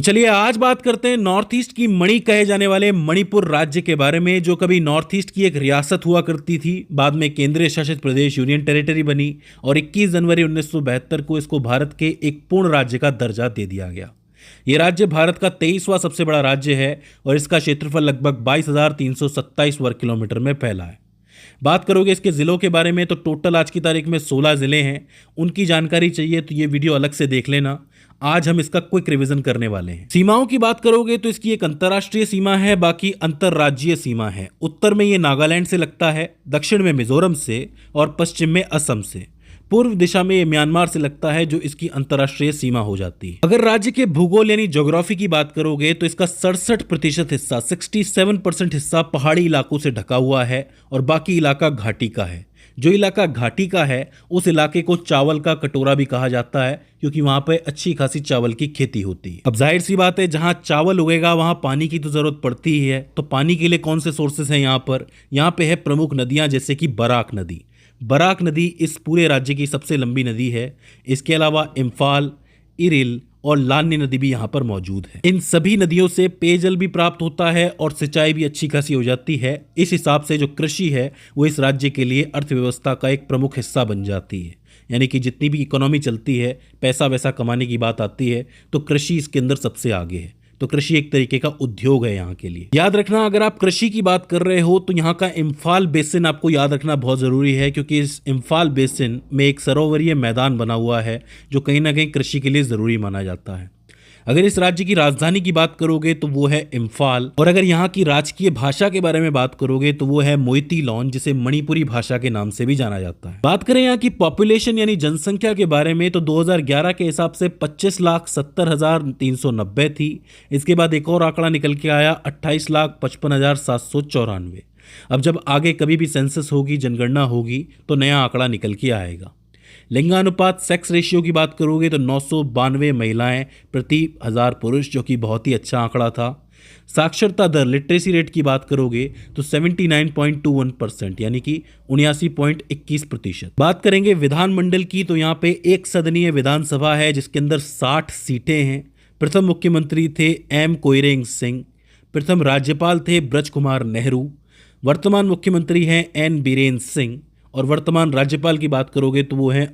चलिए आज बात करते हैं नॉर्थ ईस्ट की मणि कहे जाने वाले मणिपुर राज्य के बारे में, जो कभी नॉर्थ ईस्ट की एक रियासत हुआ करती थी, बाद में केंद्रीय शासित प्रदेश यूनियन टेरिटरी बनी और 21 जनवरी 1972 को इसको भारत के एक पूर्ण राज्य का दर्जा दे दिया गया। ये राज्य भारत का 23वां सबसे बड़ा राज्य है और इसका क्षेत्रफल लगभग 22,327 वर्ग किलोमीटर में फैला है। बात करोगे इसके ज़िलों के बारे में तो टोटल आज की तारीख में 16 ज़िले हैं। उनकी जानकारी चाहिए तो ये वीडियो अलग से देख लेना। आज हम इसका क्विक रिवीजन करने वाले हैं। सीमाओं की बात करोगे तो इसकी एक अंतर्राष्ट्रीय सीमा है, बाकी अंतर्राज्यीय सीमा है। उत्तर में ये नागालैंड से लगता है, दक्षिण में मिजोरम से और पश्चिम में असम से। पूर्व दिशा में ये म्यांमार से लगता है, जो इसकी अंतर्राष्ट्रीय सीमा हो जाती है। अगर राज्य के भूगोल यानी ज्योग्राफी की बात करोगे तो इसका 67% हिस्सा 67% हिस्सा पहाड़ी इलाकों से ढका हुआ है और बाकी इलाका घाटी का है। जो इलाका घाटी का है उस इलाके को चावल का कटोरा भी कहा जाता है, क्योंकि वहां पे अच्छी खासी चावल की खेती होती है। अब जाहिर सी बात है, जहां चावल उगेगा वहां पानी की तो जरूरत पड़ती ही है। तो पानी के लिए कौन से सोर्सेस हैं यहाँ पे है प्रमुख नदियां, जैसे कि बराक नदी। बराक नदी इस पूरे राज्य की सबसे लंबी नदी है। इसके अलावा इम्फाल, इरिल और लानी नदी भी यहाँ पर मौजूद है। इन सभी नदियों से पेयजल भी प्राप्त होता है और सिंचाई भी अच्छी खासी हो जाती है। इस हिसाब से जो कृषि है वो इस राज्य के लिए अर्थव्यवस्था का एक प्रमुख हिस्सा बन जाती है। यानी कि जितनी भी इकोनॉमी चलती है, पैसा वैसा कमाने की बात आती है, तो कृषि इसके अंदर सबसे आगे है। तो कृषि एक तरीके का उद्योग है यहाँ के लिए। याद रखना, अगर आप कृषि की बात कर रहे हो तो यहाँ का इम्फाल बेसिन आपको याद रखना बहुत ज़रूरी है, क्योंकि इस इम्फाल बेसिन में एक सरोवरीय मैदान बना हुआ है जो कहीं ना कहीं कृषि के लिए ज़रूरी माना जाता है। अगर इस राज्य की राजधानी की बात करोगे तो वो है इम्फाल, और अगर यहाँ की राजकीय भाषा के बारे में बात करोगे तो वो है मोइतीलॉन, जिसे मणिपुरी भाषा के नाम से भी जाना जाता है। बात करें यहाँ की पॉपुलेशन यानी जनसंख्या के बारे में तो 2011 के हिसाब से 25,70,390 थी। इसके बाद एक और आंकड़ा निकल के आया 28,55,794। अब जब आगे कभी भी सेंसस होगी, जनगणना होगी, तो नया आंकड़ा निकल के आएगा। लिंगानुपात सेक्स रेशियो की बात करोगे तो 992 महिलाएं प्रति 1000 पुरुष, जो कि बहुत ही अच्छा आंकड़ा था। साक्षरता दर लिटरेसी रेट की बात करोगे तो 79.21%, यानी कि 79.21%। बात करेंगे विधानमंडल की तो यहाँ पे एक सदनीय विधानसभा है जिसके अंदर 60 सीटें हैं। प्रथम मुख्यमंत्री थे एम कोइरेंग सिंह, प्रथम राज्यपाल थे ब्रज कुमार नेहरू, वर्तमान मुख्यमंत्री हैं एन बीरेन सिंह, और वर्तमान राज्यपाल की बात करोगे तो वो है।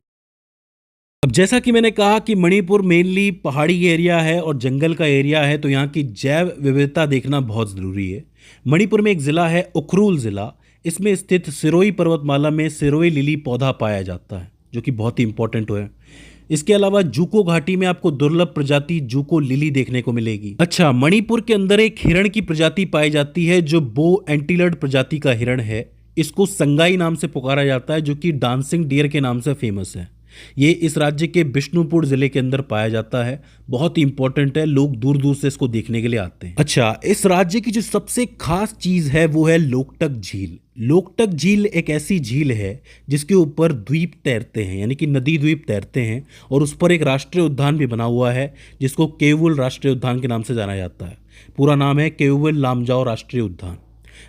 अब जैसा कि मैंने कहा कि मणिपुर मेनली पहाड़ी एरिया है और जंगल का एरिया है, तो यहाँ की जैव विविधता देखना बहुत ज़रूरी है। मणिपुर में एक ज़िला है उखरूल ज़िला। इसमें स्थित सिरोही पर्वतमाला में सिरोही लिली पौधा पाया जाता है, जो कि बहुत ही इंपॉर्टेंट है। इसके अलावा जूको घाटी में आपको दुर्लभ प्रजाति जूको लिली देखने को मिलेगी। अच्छा, मणिपुर के अंदर एक हिरण की प्रजाति पाई जाती है जो बो एंटीलर्ड प्रजाति का हिरण है। इसको संगाई नाम से पुकारा जाता है, जो कि डांसिंग डियर के नाम से फेमस है। ये इस राज्य के बिष्णुपुर जिले के अंदर पाया जाता है। बहुत ही इंपॉर्टेंट है, लोग दूर दूर से इसको देखने के लिए आते हैं। अच्छा, इस राज्य की जो सबसे खास चीज है वो है लोकटक झील। लोकटक झील एक ऐसी झील है जिसके ऊपर द्वीप तैरते हैं, यानी कि नदी द्वीप तैरते हैं, और उस पर एक राष्ट्रीय उद्यान भी बना हुआ है जिसको केवुल राष्ट्रीय उद्यान के नाम से जाना जाता है। पूरा नाम है केवुल लामजाओ राष्ट्रीय उद्यान।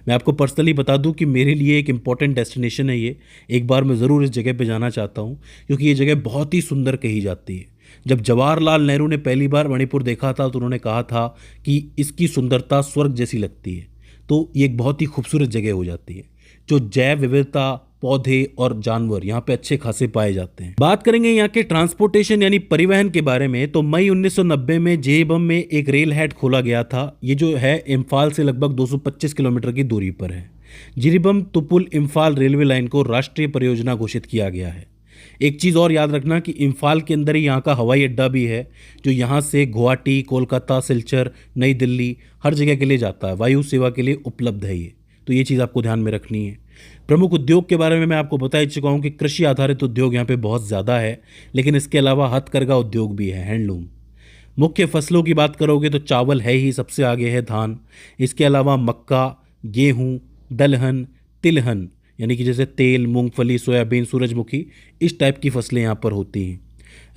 मैं आपको पर्सनली बता दूं कि मेरे लिए एक इम्पॉर्टेंट डेस्टिनेशन है ये। एक बार मैं ज़रूर इस जगह पे जाना चाहता हूँ, क्योंकि ये जगह बहुत ही सुंदर कही जाती है। जब जवाहरलाल नेहरू ने पहली बार मणिपुर देखा था तो उन्होंने कहा था कि इसकी सुंदरता स्वर्ग जैसी लगती है। तो ये एक बहुत ही खूबसूरत जगह हो जाती है। जो जैव विविधता, पौधे और जानवर यहाँ पे अच्छे खासे पाए जाते हैं। बात करेंगे यहाँ के ट्रांसपोर्टेशन यानी परिवहन के बारे में तो मई 1990 में जिरीबम में एक रेल हेड खोला गया था। ये जो है इम्फाल से लगभग 225 किलोमीटर की दूरी पर है। जिरीबम तुपुल इम्फाल रेलवे लाइन को राष्ट्रीय परियोजना घोषित किया गया है। एक चीज़ और याद रखना कि इम्फाल के अंदर ही यहाँ का हवाई अड्डा भी है, जो यहाँ से गुवाहाटी, कोलकाता, सिलचर, नई दिल्ली हर जगह के लिए जाता है। वायु सेवा के लिए उपलब्ध है ये, तो ये चीज़ आपको ध्यान में रखनी है। प्रमुख उद्योग के बारे में मैं आपको बता ही चुका हूँ कि कृषि आधारित उद्योग यहाँ पे बहुत ज़्यादा है, लेकिन इसके अलावा हथकरघा उद्योग भी है, हैंडलूम। मुख्य फसलों की बात करोगे तो चावल है ही, सबसे आगे है धान। इसके अलावा मक्का, गेहूँ, दलहन, तिलहन यानी कि जैसे तेल, मूंगफली, सोयाबीन, सूरजमुखी, इस टाइप की फसलें यहाँ पर होती हैं।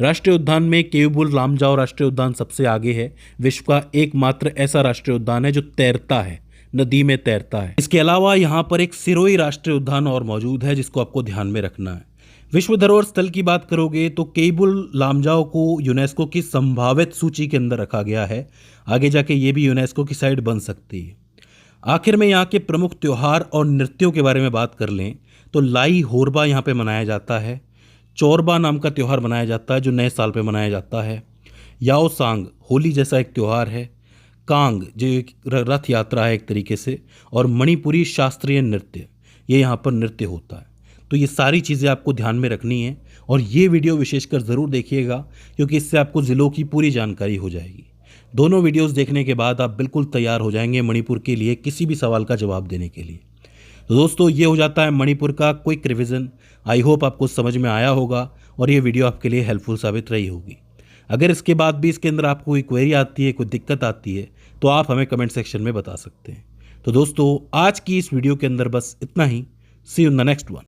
राष्ट्रीय उद्यान में केवुल लामजाओ राष्ट्रीय उद्यान सबसे आगे है। विश्व का एकमात्र ऐसा राष्ट्रीय उद्यान है जो तैरता है, नदी में तैरता है। इसके अलावा यहाँ पर एक सिरोही राष्ट्रीय उद्यान और मौजूद है जिसको आपको ध्यान में रखना है। विश्व धरोहर स्थल की बात करोगे तो केबुल लामजाओ को यूनेस्को की संभावित सूची के अंदर रखा गया है। आगे जाके ये भी यूनेस्को की साइट बन सकती है। आखिर में यहाँ के प्रमुख त्योहार और नृत्यों के बारे में बात कर लें तो लाई होरबा यहाँ पे मनाया जाता है। चोरबा नाम का त्यौहार मनाया जाता है जो नए साल पे मनाया जाता है। याओ सांग होली जैसा एक त्यौहार है। कांग जो एक रथ यात्रा है एक तरीके से, और मणिपुरी शास्त्रीय नृत्य, ये यहाँ पर नृत्य होता है। तो ये सारी चीज़ें आपको ध्यान में रखनी है और ये वीडियो विशेषकर ज़रूर देखिएगा क्योंकि इससे आपको ज़िलों की पूरी जानकारी हो जाएगी। दोनों वीडियोस देखने के बाद आप बिल्कुल तैयार हो जाएंगे मणिपुर के लिए किसी भी सवाल का जवाब देने के लिए। तो दोस्तों ये हो जाता है मणिपुर का क्विक रिवीजन। आई होप आपको समझ में आया होगा और ये वीडियो आपके लिए हेल्पफुल साबित रही होगी। अगर इसके बाद भी इसके अंदर आपको कोई क्वेरी आती है, कोई दिक्कत आती है तो आप हमें कमेंट सेक्शन में बता सकते हैं। तो दोस्तों आज की इस वीडियो के अंदर बस इतना ही। See you in the next one.